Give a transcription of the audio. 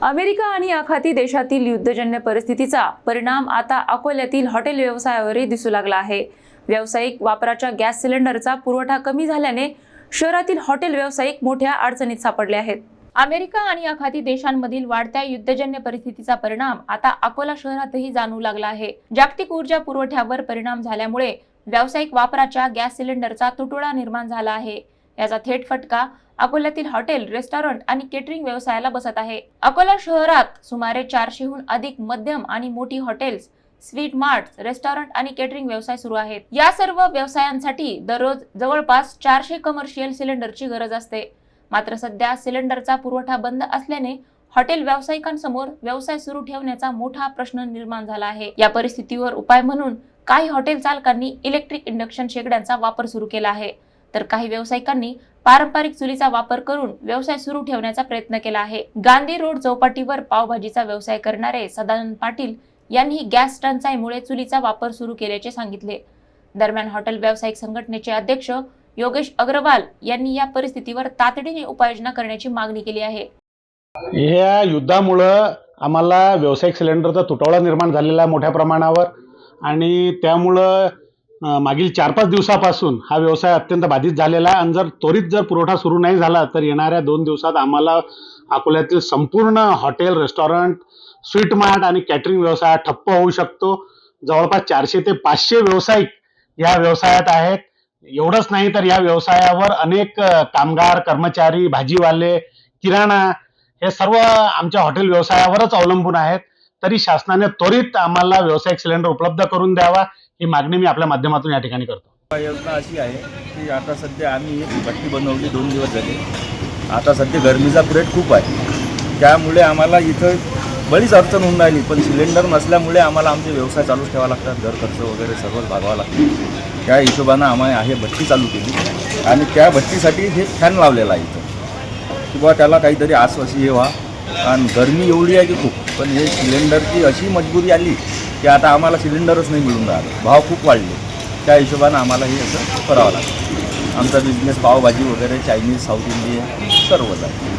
America आणि आखाती देशातील युद्धजन्य परिस्थितीचा परिणाम आता अकोल्यातील हॉटेल व्यवसायावरही दिसू लागला आहे। व्यावसायिक वापराच्या गॅस सिलेंडरचा पुरवठा कमी झाल्याने शहरातील हॉटेल व्यावसायिक मोठ्या अडचणीत सापडले आहेत। अमेरिका आणि आखाती देशांमधील वाढत्या युद्धजन्य परिस्थितीचा परिणाम आता अकोला शहरातही जाणवू लागला आहे। जागतिक ऊर्जा पुरवठ्यावर परिणाम झाल्यामुळे व्यावसायिक वापराच्या गॅस सिलेंडरचा तुटवडा निर्माण झाला आहे। याचा थेट फटका अकोल्यातील हॉटेल, रेस्टॉरंट आणि केटरिंग व्यवसायाला बसत आहे। अकोला शहरात सुमारे 400हून अधिक मध्यम आणि मोठी हॉटेल्स, स्वीट मार्ट, रेस्टॉरंट आणि केटरिंग व्यवसाय सुरू आहेत। या सर्व व्यवसायांसाठी दररोज जवळपास 400 कमर्शियल सिलेंडरची गरज असते। मात्र सध्या सिलेंडरचा पुरवठा बंद असल्याने हॉटेल व्यावसायिकांसमोर व्यवसाय सुरू ठेवण्याचा मोठा प्रश्न निर्माण झाला आहे। या परिस्थितीवर उपाय म्हणून काही हॉटेल चालकांनी इलेक्ट्रिक इंडक्शन शेगड्यांचा वापर सुरू केला आहे, तर काही व्यावसायिकांनी पारंपरिक चुलीचा वापर करून व्यवसाय सुरू ठेवण्याचा प्रयत्न केला आहे। गांधी रोड चौपाटीवर पावभाजीचा व्यवसाय करणारे सदानंद पाटील यांनी गॅस टंचाईमुळे चुलीचा वापर सुरू केल्याचे सांगितले। दरम्यान हॉटेल व्यावसायिक संघटनेचे अध्यक्ष योगेश अग्रवाल यांनी या परिस्थितीवर तातडीने उपाययोजना करण्याची मागणी केली आहे। या युद्धामुळे आम्हाला व्यावसायिक सिलेंडरचा तुटवडा निर्माण झालेला आहे मोठ्या प्रमाणावर, आणि त्यामुळे मागील 4-5 दिवसापासून हा व्यवसाय अत्यंत बाधित झालेला आहे। आणि त्वरित पुरवठा सुरू नाही झाला तर येणाऱ्या 2 दिवसात आम्हाला अकोल्यातील संपूर्ण हॉटेल, रेस्टॉरंट, स्वीट मार्ट आणि कॅटरिंग व्यवसाय ठप्प होऊ शकतो। जवळपास 400 ते 500 व्यावसायिक या व्यवसायात आहेत। एवढंच नाही तर या व्यवसायावर अनेक कामगार, कर्मचारी, भाजीवाले, किराणा हे सर्व आमच्या हॉटेल व्यवसायावरच अवलंबून आहेत। तरी शासनाने त्वरित आम्हाला व्यावसायिक सिलेंडर उपलब्ध करून द्यावा ही मागणी मी आपल्या माध्यमातून या ठिकाणी करतो। योजना अशी आहे की आता सध्या आम्ही एक भट्टी बनवली 2 दिवस झाले। आता सध्या गरमीचा पिरियड खूप आहे, त्यामुळे आम्हाला इथं बरीच अडचण होऊन राहिली। पण सिलेंडर नसल्यामुळे आम्हाला आमचे व्यवसाय चालू ठेवावा लागतात, घर खर्च वगैरे सर्व भागवावं लागतं। त्या हिशोबानं आम्हाला हे भट्टी चालू केली आणि त्या भट्टीसाठी हे फॅन लावलेला आहे इथं, की बुवा त्याला काहीतरी आसपास हे व्हा। आणि गरमी एवढी आहे की खूप, पण हे सिलेंडरची अशी मजबुरी आली की आता आम्हाला सिलेंडरच नाही मिळून राहिलं, भाव खूप वाढले। त्या हिशोबानं आम्हाला हे असं करावं लागतं। आमचा बिझनेस पावभाजी वगैरे, चायनीज, साऊथ इंडियन सर्वच आहे।